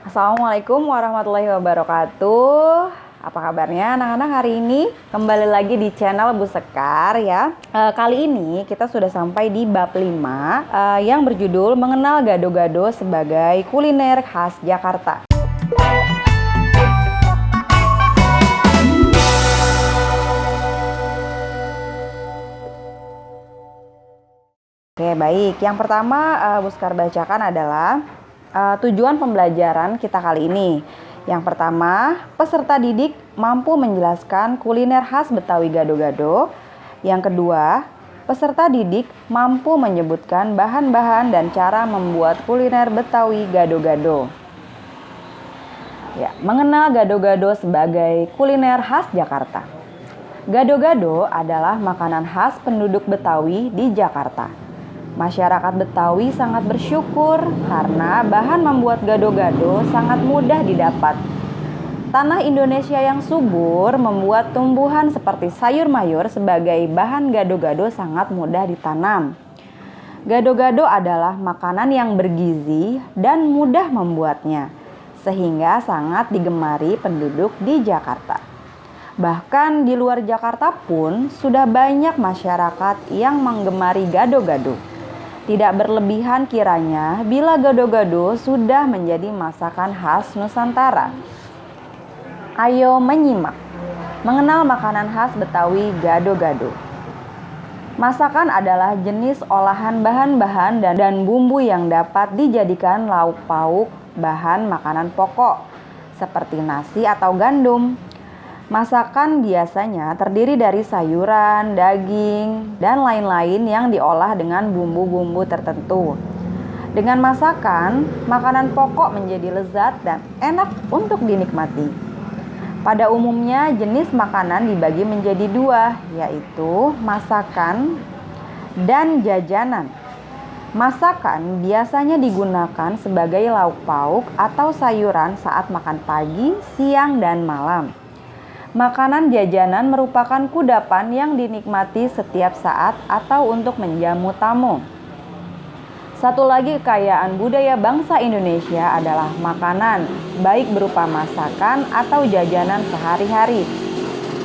Assalamualaikum warahmatullahi wabarakatuh. Apa kabarnya anak-anak hari ini? Kembali lagi di channel Bu Sekar ya. Kali ini kita sudah sampai di bab 5 yang berjudul Mengenal Gado-gado sebagai kuliner khas Jakarta. Oke, baik. Yang pertama Bu Sekar bacakan adalah tujuan pembelajaran kita kali ini. Yang pertama, peserta didik mampu menjelaskan kuliner khas Betawi gado-gado. Yang kedua, peserta didik mampu menyebutkan bahan-bahan dan cara membuat kuliner Betawi gado-gado. Ya, mengenal gado-gado sebagai kuliner khas Jakarta. Gado-gado adalah makanan khas penduduk Betawi di Jakarta. Masyarakat Betawi sangat bersyukur karena bahan membuat gado-gado sangat mudah didapat. Tanah Indonesia yang subur membuat tumbuhan seperti sayur mayur sebagai bahan gado-gado sangat mudah ditanam. Gado-gado adalah makanan yang bergizi dan mudah membuatnya, sehingga sangat digemari penduduk di Jakarta. Bahkan di luar Jakarta pun sudah banyak masyarakat yang menggemari gado-gado. Tidak berlebihan kiranya bila gado-gado sudah menjadi masakan khas Nusantara. Ayo menyimak mengenal makanan khas Betawi gado-gado. Masakan adalah jenis olahan bahan-bahan dan bumbu yang dapat dijadikan lauk pauk bahan makanan pokok seperti nasi atau gandum. Masakan biasanya terdiri dari sayuran, daging, dan lain-lain yang diolah dengan bumbu-bumbu tertentu. Dengan masakan, makanan pokok menjadi lezat dan enak untuk dinikmati. Pada umumnya, jenis makanan dibagi menjadi dua, yaitu masakan dan jajanan. Masakan biasanya digunakan sebagai lauk pauk atau sayuran saat makan pagi, siang, dan malam. Makanan jajanan merupakan kudapan yang dinikmati setiap saat atau untuk menjamu tamu. Satu lagi kekayaan budaya bangsa Indonesia adalah makanan, baik berupa masakan atau jajanan sehari-hari.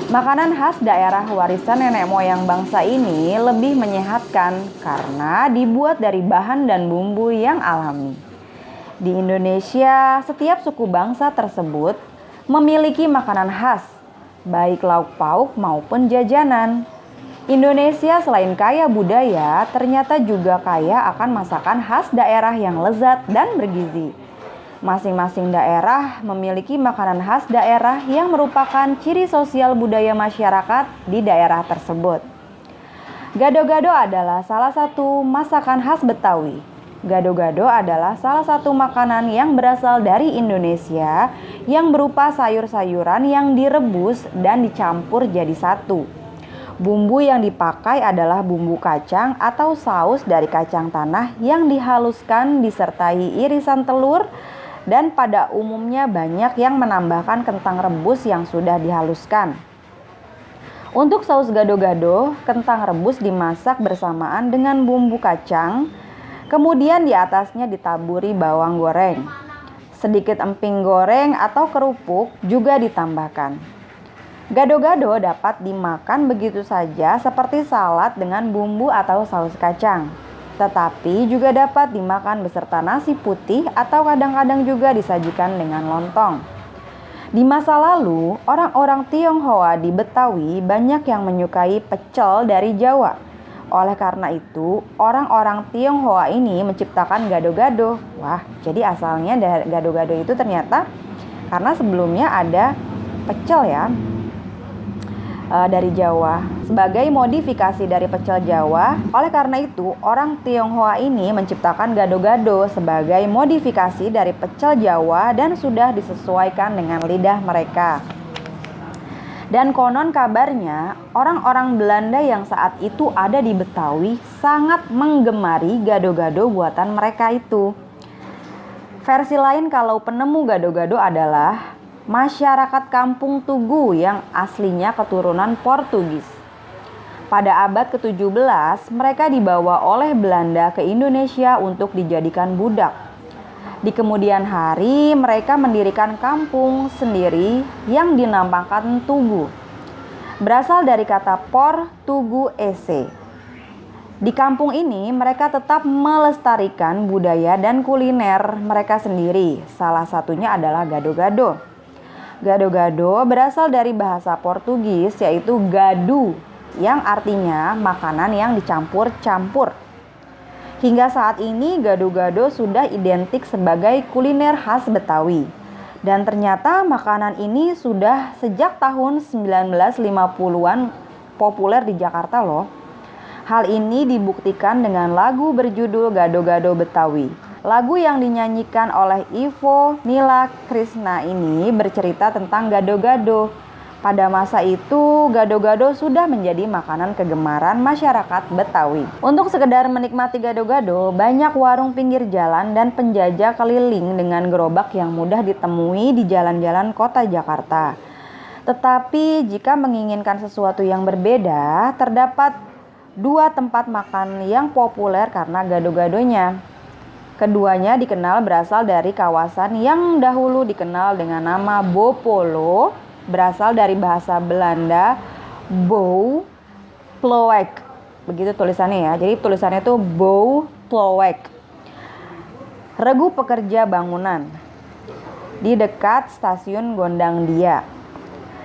Makanan khas daerah warisan nenek moyang bangsa ini lebih menyehatkan karena dibuat dari bahan dan bumbu yang alami. Di Indonesia, setiap suku bangsa tersebut memiliki makanan khas, baik lauk pauk maupun jajanan. Indonesia selain kaya budaya, ternyata juga kaya akan masakan khas daerah yang lezat dan bergizi. Masing-masing daerah memiliki makanan khas daerah yang merupakan ciri sosial budaya masyarakat di daerah tersebut. Gado-gado adalah salah satu masakan khas Betawi. Gado-gado adalah salah satu makanan yang berasal dari Indonesia yang berupa sayur-sayuran yang direbus dan dicampur jadi satu. Bumbu yang dipakai adalah bumbu kacang atau saus dari kacang tanah yang dihaluskan disertai irisan telur, dan pada umumnya banyak yang menambahkan kentang rebus yang sudah dihaluskan. Untuk saus gado-gado, kentang rebus dimasak bersamaan dengan bumbu kacang. Kemudian di atasnya ditaburi bawang goreng. Sedikit emping goreng atau kerupuk juga ditambahkan. Gado-gado dapat dimakan begitu saja seperti salad dengan bumbu atau saus kacang. Tetapi juga dapat dimakan beserta nasi putih atau kadang-kadang juga disajikan dengan lontong. Di masa lalu, orang-orang Tionghoa di Betawi banyak yang menyukai pecel dari Jawa. Oleh karena itu, orang-orang Tionghoa ini menciptakan gado-gado. Wah, jadi asalnya dari gado-gado itu ternyata karena sebelumnya ada pecel ya, dari Jawa. Sebagai modifikasi dari pecel Jawa, oleh karena itu orang Tionghoa ini menciptakan gado-gado sebagai modifikasi dari pecel Jawa dan sudah disesuaikan dengan lidah mereka. Dan konon kabarnya orang-orang Belanda yang saat itu ada di Betawi sangat menggemari gado-gado buatan mereka itu. Versi lain kalau penemu gado-gado adalah masyarakat kampung Tugu yang aslinya keturunan Portugis. Pada abad ke-17 mereka dibawa oleh Belanda ke Indonesia untuk dijadikan budak. Di kemudian hari, mereka mendirikan kampung sendiri yang dinamakan Tugu. Berasal dari kata por, tugu, ese. Di kampung ini, mereka tetap melestarikan budaya dan kuliner mereka sendiri. Salah satunya adalah gado-gado. Gado-gado berasal dari bahasa Portugis, yaitu gadu, yang artinya makanan yang dicampur-campur. Hingga saat ini gado-gado sudah identik sebagai kuliner khas Betawi. Dan ternyata makanan ini sudah sejak tahun 1950-an populer di Jakarta loh. Hal ini dibuktikan dengan lagu berjudul Gado-Gado Betawi. Lagu yang dinyanyikan oleh Ivo Nila Krisna ini bercerita tentang gado-gado. Pada masa itu, gado-gado sudah menjadi makanan kegemaran masyarakat Betawi. Untuk sekedar menikmati gado-gado, banyak warung pinggir jalan dan penjajah keliling dengan gerobak yang mudah ditemui di jalan-jalan kota Jakarta. Tetapi jika menginginkan sesuatu yang berbeda, terdapat dua tempat makan yang populer karena gado-gadonya. Keduanya dikenal berasal dari kawasan yang dahulu dikenal dengan nama Bopolo, berasal dari bahasa Belanda Bou Ploeg. Begitu tulisannya ya. Jadi tulisannya itu Bou Ploeg. Regu pekerja bangunan di dekat stasiun Gondang Dia.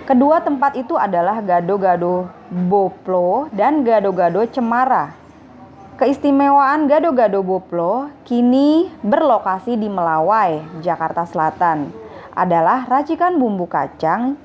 Kedua tempat itu adalah Gado-Gado Boplo dan Gado-Gado Cemara. Keistimewaan Gado-Gado Boplo kini berlokasi di Melawai, Jakarta Selatan adalah racikan bumbu kacang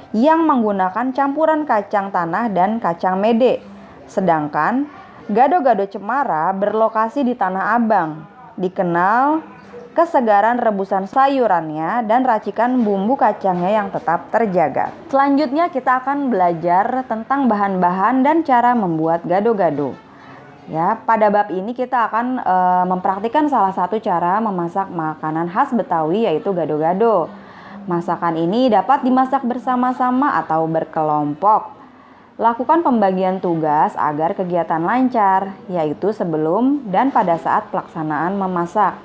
yang menggunakan campuran kacang tanah dan kacang mede. Sedangkan Gado-Gado Cemara berlokasi di Tanah Abang, dikenal kesegaran rebusan sayurannya dan racikan bumbu kacangnya yang tetap terjaga. Selanjutnya kita akan belajar tentang bahan-bahan dan cara membuat gado-gado. Ya, pada bab ini kita akan mempraktikkan salah satu cara memasak makanan khas Betawi, yaitu gado-gado. Masakan ini dapat dimasak bersama-sama atau berkelompok. Lakukan pembagian tugas agar kegiatan lancar, yaitu sebelum dan pada saat pelaksanaan memasak.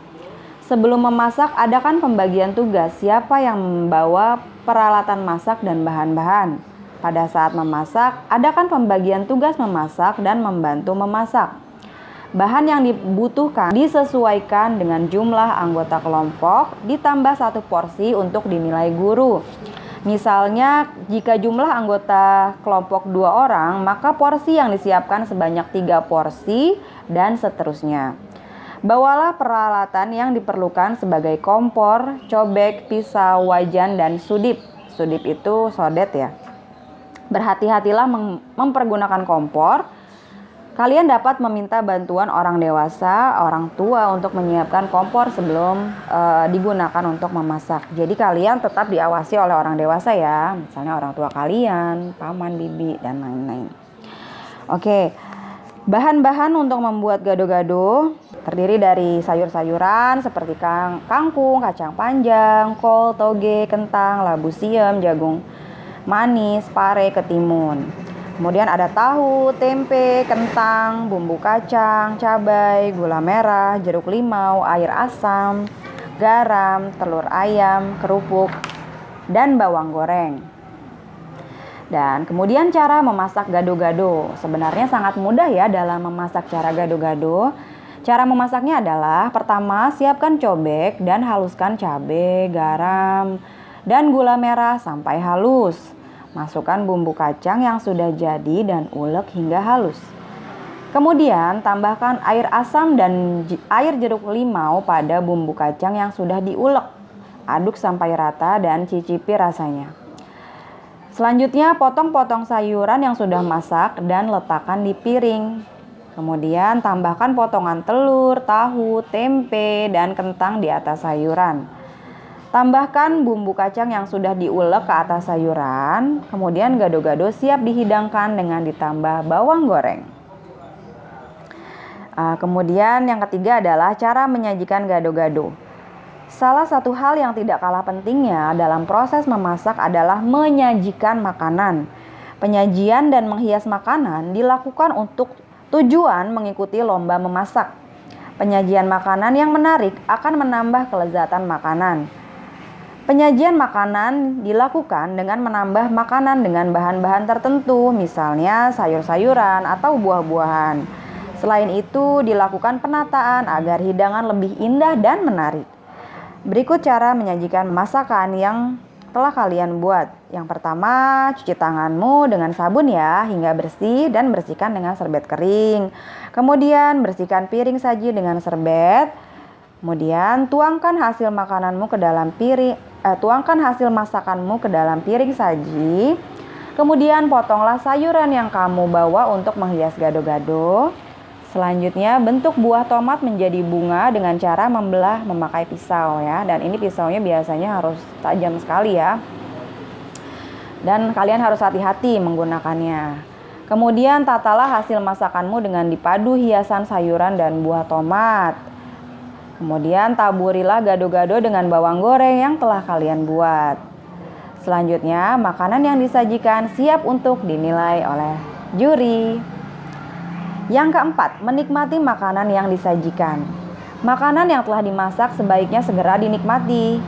Sebelum memasak, adakan pembagian tugas siapa yang membawa peralatan masak dan bahan-bahan. Pada saat memasak, adakan pembagian tugas memasak dan membantu memasak. Bahan yang dibutuhkan disesuaikan dengan jumlah anggota kelompok, ditambah 1 porsi untuk dinilai guru. Misalnya, jika jumlah anggota kelompok 2 orang, maka porsi yang disiapkan sebanyak 3 porsi dan seterusnya. Bawalah peralatan yang diperlukan sebagai kompor, cobek, pisau, wajan, dan sudip. Sudip itu sodet ya. Berhati-hatilah mempergunakan kompor. Kalian dapat meminta bantuan orang dewasa, orang tua untuk menyiapkan kompor sebelum digunakan untuk memasak. Jadi kalian tetap diawasi oleh orang dewasa ya, misalnya orang tua kalian, paman, bibi, dan lain-lain. Oke, bahan-bahan untuk membuat gado-gado terdiri dari sayur-sayuran seperti kangkung, kacang panjang, kol, toge, kentang, labu siam, jagung manis, pare, ketimun. Kemudian ada tahu, tempe, kentang, bumbu kacang, cabai, gula merah, jeruk limau, air asam, garam, telur ayam, kerupuk, dan bawang goreng. Dan kemudian cara memasak gado-gado. Sebenarnya sangat mudah ya dalam memasak cara gado-gado. Cara memasaknya adalah pertama siapkan cobek dan haluskan cabai, garam, dan gula merah sampai halus. Masukkan bumbu kacang yang sudah jadi dan ulek hingga halus. Kemudian tambahkan air asam dan air jeruk limau pada bumbu kacang yang sudah diulek. Aduk sampai rata dan cicipi rasanya. Selanjutnya potong-potong sayuran yang sudah masak dan letakkan di piring. Kemudian tambahkan potongan telur, tahu, tempe, dan kentang di atas sayuran. Tambahkan bumbu kacang yang sudah diulek ke atas sayuran. Kemudian gado-gado siap dihidangkan dengan ditambah bawang goreng. Kemudian yang ketiga adalah cara menyajikan gado-gado. Salah satu hal yang tidak kalah pentingnya dalam proses memasak adalah menyajikan makanan. Penyajian dan menghias makanan dilakukan untuk tujuan mengikuti lomba memasak. Penyajian makanan yang menarik akan menambah kelezatan makanan. Penyajian makanan dilakukan dengan menambah makanan dengan bahan-bahan tertentu, misalnya sayur-sayuran atau buah-buahan. Selain itu, dilakukan penataan agar hidangan lebih indah dan menarik. Berikut cara menyajikan masakan yang telah kalian buat. Yang pertama, cuci tanganmu dengan sabun ya hingga bersih dan bersihkan dengan serbet kering. Kemudian bersihkan piring saji dengan serbet. Kemudian tuangkan hasil makananmu ke dalam tuangkan hasil masakanmu ke dalam piring saji. Kemudian potonglah sayuran yang kamu bawa untuk menghias gado-gado. Selanjutnya bentuk buah tomat menjadi bunga dengan cara membelah memakai pisau ya. Dan ini pisaunya biasanya harus tajam sekali ya. Dan kalian harus hati-hati menggunakannya. Kemudian tatalah hasil masakanmu dengan dipadu hiasan sayuran dan buah tomat. Kemudian taburilah gado-gado dengan bawang goreng yang telah kalian buat. Selanjutnya, makanan yang disajikan siap untuk dinilai oleh juri. Yang keempat, menikmati makanan yang disajikan. Makanan yang telah dimasak sebaiknya segera dinikmati.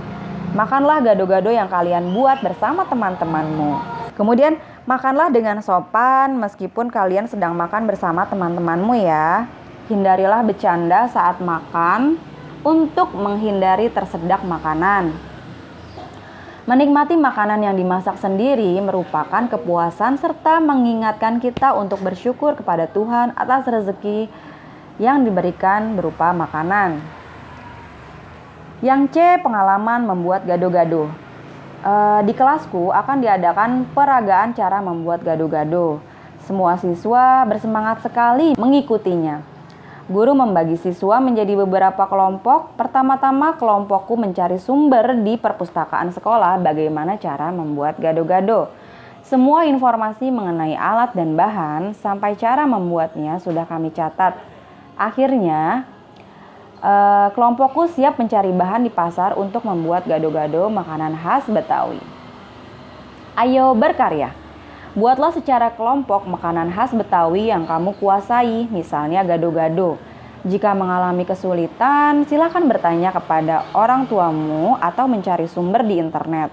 Makanlah gado-gado yang kalian buat bersama teman-temanmu. Kemudian, makanlah dengan sopan meskipun kalian sedang makan bersama teman-temanmu ya. Hindarilah bercanda saat makan untuk menghindari tersedak makanan. Menikmati makanan yang dimasak sendiri merupakan kepuasan serta mengingatkan kita untuk bersyukur kepada Tuhan atas rezeki yang diberikan berupa makanan. Yang C, pengalaman membuat gado-gado. Di kelasku akan diadakan peragaan cara membuat gado-gado. Semua siswa bersemangat sekali mengikutinya. Guru membagi siswa menjadi beberapa kelompok. Pertama-tama kelompokku mencari sumber di perpustakaan sekolah bagaimana cara membuat gado-gado. Semua informasi mengenai alat dan bahan sampai cara membuatnya sudah kami catat. Akhirnya, kelompokku siap mencari bahan di pasar untuk membuat gado-gado makanan khas Betawi. Ayo berkarya. Buatlah secara kelompok makanan khas Betawi yang kamu kuasai, misalnya gado-gado. Jika mengalami kesulitan, silakan bertanya kepada orang tuamu atau mencari sumber di internet.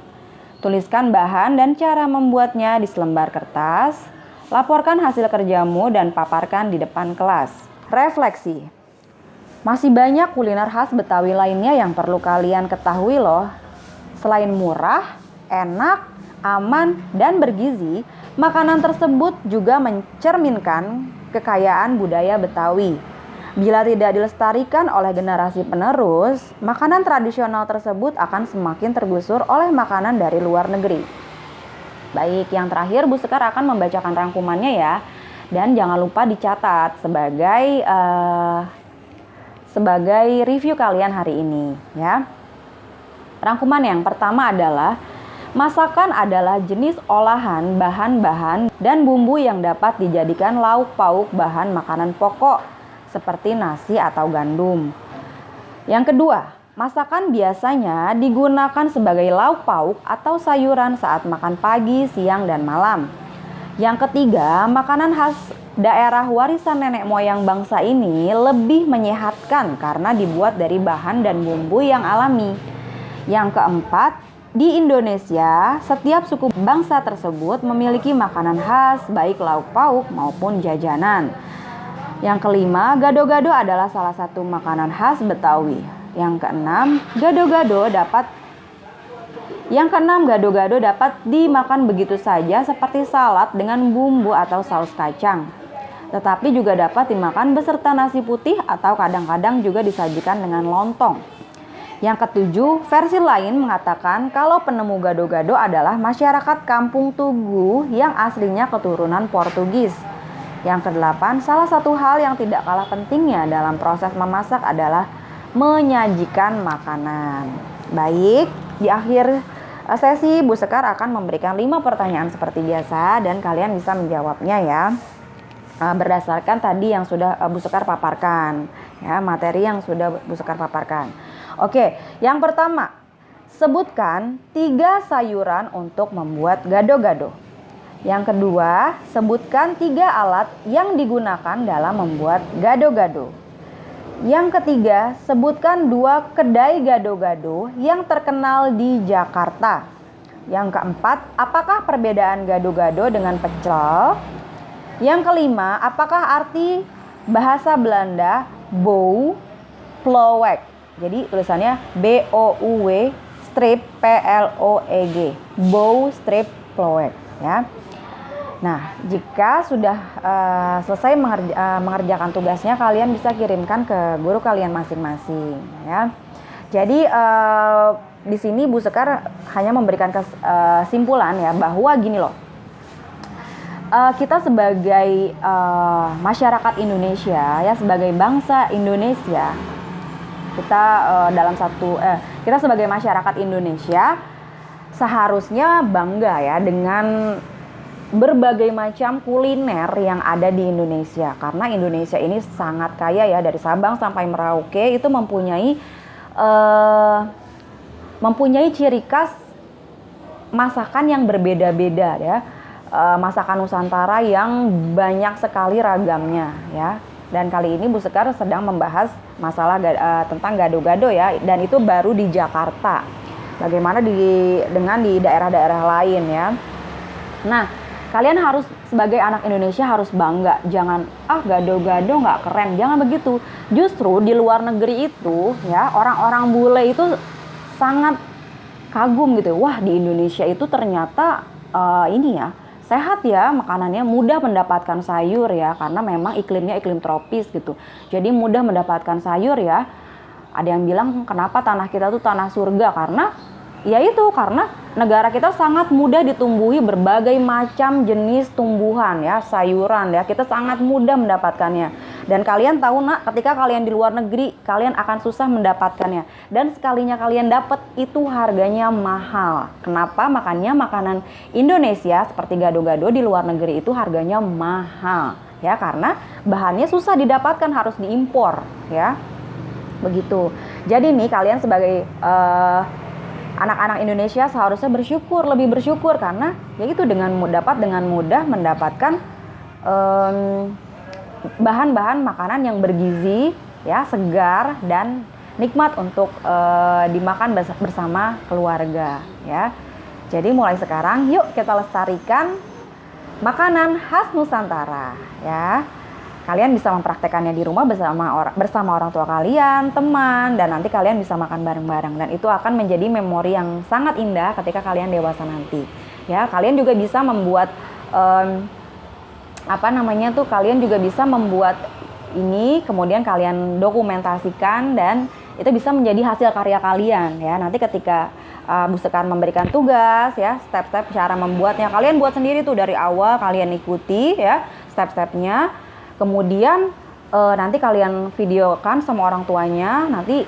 Tuliskan bahan dan cara membuatnya di selembar kertas. Laporkan hasil kerjamu dan paparkan di depan kelas. Refleksi. Masih banyak kuliner khas Betawi lainnya yang perlu kalian ketahui loh. Selain murah, enak, aman, dan bergizi, makanan tersebut juga mencerminkan kekayaan budaya Betawi. Bila tidak dilestarikan oleh generasi penerus, makanan tradisional tersebut akan semakin tergusur oleh makanan dari luar negeri. Baik, yang terakhir Bu Sekar akan membacakan rangkumannya ya. Dan jangan lupa dicatat sebagai review kalian hari ini ya. Rangkuman yang pertama adalah masakan adalah jenis olahan, bahan-bahan, dan bumbu yang dapat dijadikan lauk pauk bahan makanan pokok seperti nasi atau gandum. Yang kedua, masakan biasanya digunakan sebagai lauk pauk atau sayuran saat makan pagi, siang, dan malam. Yang ketiga, makanan khas daerah warisan nenek moyang bangsa ini lebih menyehatkan karena dibuat dari bahan dan bumbu yang alami. Yang keempat, di Indonesia, setiap suku bangsa tersebut memiliki makanan khas, baik lauk pauk maupun jajanan. Yang kelima, gado-gado adalah salah satu makanan khas Betawi. Yang keenam, gado-gado dapat dimakan begitu saja seperti salad dengan bumbu atau saus kacang. Tetapi juga dapat dimakan beserta nasi putih atau kadang-kadang juga disajikan dengan lontong. Yang ketujuh, versi lain mengatakan kalau penemu gado-gado adalah masyarakat Kampung Tugu yang aslinya keturunan Portugis. Yang kedelapan, salah satu hal yang tidak kalah pentingnya dalam proses memasak adalah menyajikan makanan. Baik, di akhir sesi Bu Sekar akan memberikan 5 pertanyaan seperti biasa dan kalian bisa menjawabnya ya. Berdasarkan tadi yang sudah Bu Sekar paparkan, ya, materi yang sudah Bu Sekar paparkan. Oke, yang pertama, sebutkan 3 sayuran untuk membuat gado-gado. Yang kedua, sebutkan 3 alat yang digunakan dalam membuat gado-gado. Yang ketiga, sebutkan 2 kedai gado-gado yang terkenal di Jakarta. Yang keempat, apakah perbedaan gado-gado dengan pecel? Yang kelima, apakah arti bahasa Belanda bou ploeg? Jadi tulisannya BOUW strip PLOEG. Bou strip ploeg ya. Nah, jika sudah selesai mengerjakan tugasnya, kalian bisa kirimkan ke guru kalian masing-masing ya. Jadi di sini Bu Sekar hanya memberikan kesimpulan ya, bahwa gini loh. Kita sebagai masyarakat Indonesia ya, sebagai bangsa Indonesia, kita kita sebagai masyarakat Indonesia seharusnya bangga ya dengan berbagai macam kuliner yang ada di Indonesia, karena Indonesia ini sangat kaya ya, dari Sabang sampai Merauke itu mempunyai ciri khas masakan yang berbeda-beda ya, masakan Nusantara yang banyak sekali ragamnya ya. Dan kali ini Bu Sekar sedang membahas masalah tentang gado-gado ya, dan itu baru di Jakarta. Bagaimana dengan di daerah-daerah lain ya. Nah, kalian harus sebagai anak Indonesia harus bangga. Jangan gado-gado nggak keren, jangan begitu. Justru di luar negeri itu ya, orang-orang bule itu sangat kagum gitu. Wah, di Indonesia itu ternyata ini ya, sehat ya makanannya, mudah mendapatkan sayur ya, karena memang iklimnya iklim tropis gitu. Jadi mudah mendapatkan sayur ya. Ada yang bilang kenapa tanah kita tuh tanah surga, karena negara kita sangat mudah ditumbuhi berbagai macam jenis tumbuhan ya, sayuran ya, kita sangat mudah mendapatkannya. Dan kalian tahu nak, ketika kalian di luar negeri, kalian akan susah mendapatkannya. Dan sekalinya kalian dapat, itu harganya mahal. Kenapa? Makanya makanan Indonesia seperti gado-gado di luar negeri itu harganya mahal ya, karena bahannya susah didapatkan, harus diimpor ya. Begitu. Jadi nih kalian sebagai anak-anak Indonesia seharusnya lebih bersyukur, karena yaitu dengan mudah mendapatkan bahan-bahan makanan yang bergizi ya, segar dan nikmat untuk dimakan bersama keluarga ya. Jadi mulai sekarang yuk kita lestarikan makanan khas Nusantara ya. Kalian bisa mempraktekannya di rumah bersama orang tua kalian, teman, dan nanti kalian bisa makan bareng-bareng, dan itu akan menjadi memori yang sangat indah ketika kalian dewasa nanti. Ya, kalian juga bisa membuat kalian juga bisa membuat ini, kemudian kalian dokumentasikan, dan itu bisa menjadi hasil karya kalian ya. Nanti ketika Bu Sekar memberikan tugas ya, step-step cara membuatnya kalian buat sendiri tuh, dari awal kalian ikuti ya step-stepnya. Kemudian nanti kalian videokan sama orang tuanya. Nanti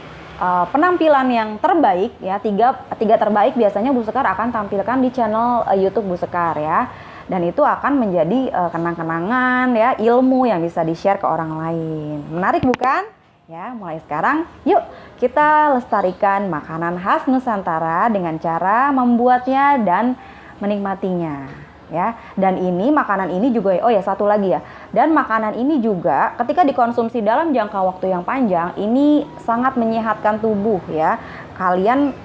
penampilan yang terbaik ya, tiga terbaik biasanya Bu Sekar akan tampilkan di channel YouTube Bu Sekar ya. Dan itu akan menjadi kenang-kenangan ya, ilmu yang bisa di-share ke orang lain. Menarik bukan? Ya, mulai sekarang yuk kita lestarikan makanan khas Nusantara dengan cara membuatnya dan menikmatinya. Ya, dan makanan ini juga, satu lagi ya, dan makanan ini juga ketika dikonsumsi dalam jangka waktu yang panjang, ini sangat menyehatkan tubuh ya. Kalian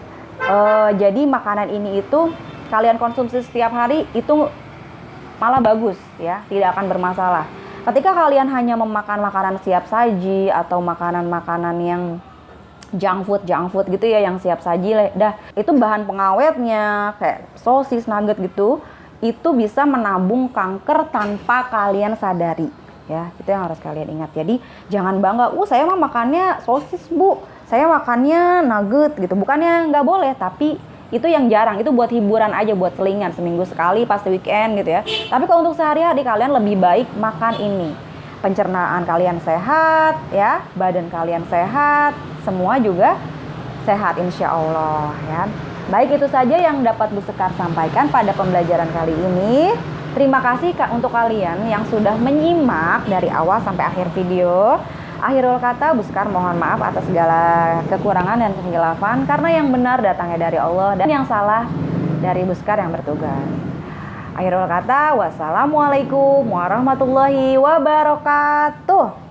jadi makanan ini itu kalian konsumsi setiap hari itu malah bagus ya, tidak akan bermasalah. Ketika kalian hanya memakan makanan siap saji atau makanan-makanan yang junk food gitu ya, yang siap saji itu bahan pengawetnya kayak sosis, nugget gitu, itu bisa menabung kanker tanpa kalian sadari ya. Itu yang harus kalian ingat. Jadi jangan bangga, saya mah makannya sosis Bu, saya makannya nugget gitu. Bukannya nggak boleh, tapi itu yang jarang, itu buat hiburan aja, buat selingan seminggu sekali pas weekend gitu ya. Tapi kalau untuk sehari-hari kalian lebih baik makan ini. Pencernaan kalian sehat ya, badan kalian sehat, semua juga sehat insya Allah ya. Baik, itu saja yang dapat Bu Sekar sampaikan pada pembelajaran kali ini. Terima kasih untuk kalian yang sudah menyimak dari awal sampai akhir video. Akhirul kata, Bu Sekar mohon maaf atas segala kekurangan dan kehilafan, karena yang benar datangnya dari Allah dan yang salah dari Bu Sekar yang bertugas. Akhirul kata, wassalamualaikum warahmatullahi wabarakatuh.